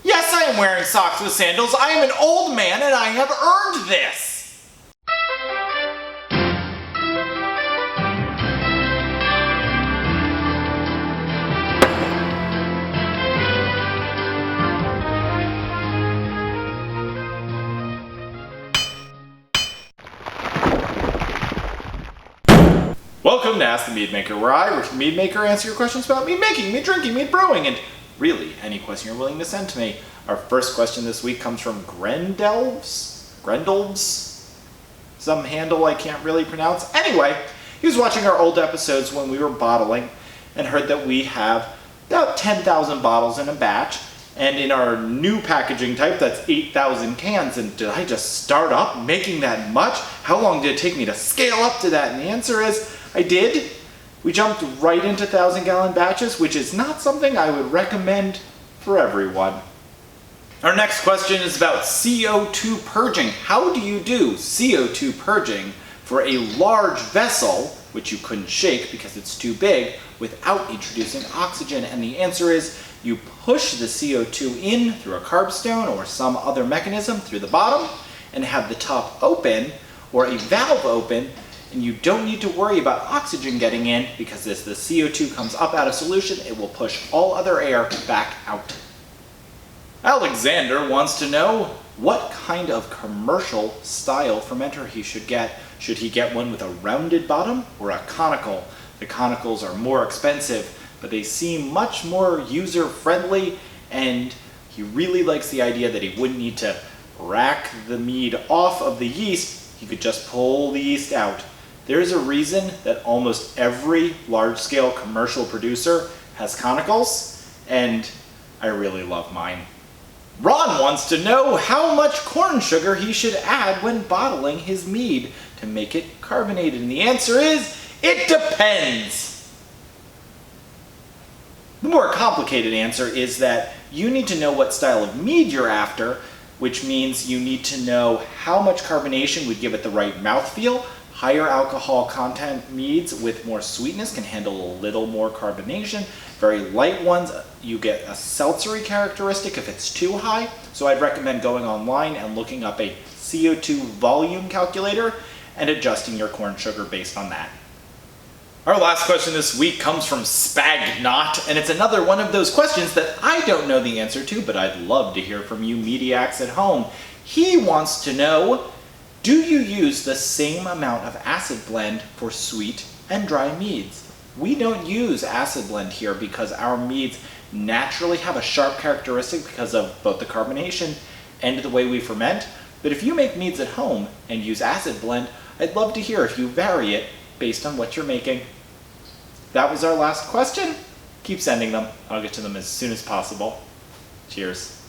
Yes, I am wearing socks with sandals. I am an old man and I have earned this. Welcome to Ask the Meadmaker, where I, Ricky the Meadmaker, answer your questions about mead making, mead drinking, mead brewing, and really any question you're willing to send to me. Our first question this week comes from Grendelves? Some handle I can't really pronounce. Anyway, he was watching our old episodes when we were bottling and heard that we have about 10,000 bottles in a batch. And in our new packaging type, that's 8,000 cans. And did I just start up making that much? How long did it take me to scale up to that? And the answer is, I did. We jumped right into 1,000-gallon batches, which is not something I would recommend for everyone. Our next question is about CO2 purging. How do you do CO2 purging for a large vessel, which you couldn't shake because it's too big, without introducing oxygen? And the answer is, you push the CO2 in through a carb stone or some other mechanism through the bottom and have the top open or a valve open, and you don't need to worry about oxygen getting in because as the CO2 comes up out of solution, it will push all other air back out. Alexander wants to know what kind of commercial style fermenter he should get. Should he get one with a rounded bottom or a conical? The conicals are more expensive, but they seem much more user-friendly, and he really likes the idea that he wouldn't need to rack the mead off of the yeast. He could just pull the yeast out. There's a reason that almost every large-scale commercial producer has conicals, and I really love mine. Ron wants to know how much corn sugar he should add when bottling his mead to make it carbonated, and the answer is, it depends. The more complicated answer is that you need to know what style of mead you're after, which means you need to know how much carbonation would give it the right mouthfeel. Higher alcohol content meads with more sweetness can handle a little more carbonation. Very light ones, you get a seltzery characteristic if it's too high. So I'd recommend going online and looking up a CO2 volume calculator and adjusting your corn sugar based on that. Our last question this week comes from Spagnot, and it's another one of those questions that I don't know the answer to, but I'd love to hear from you Meadiacs at home. He wants to know, do you use the same amount of acid blend for sweet and dry meads? We don't use acid blend here because our meads naturally have a sharp characteristic because of both the carbonation and the way we ferment. But if you make meads at home and use acid blend, I'd love to hear if you vary it based on what you're making. That was our last question. Keep sending them. I'll get to them as soon as possible. Cheers.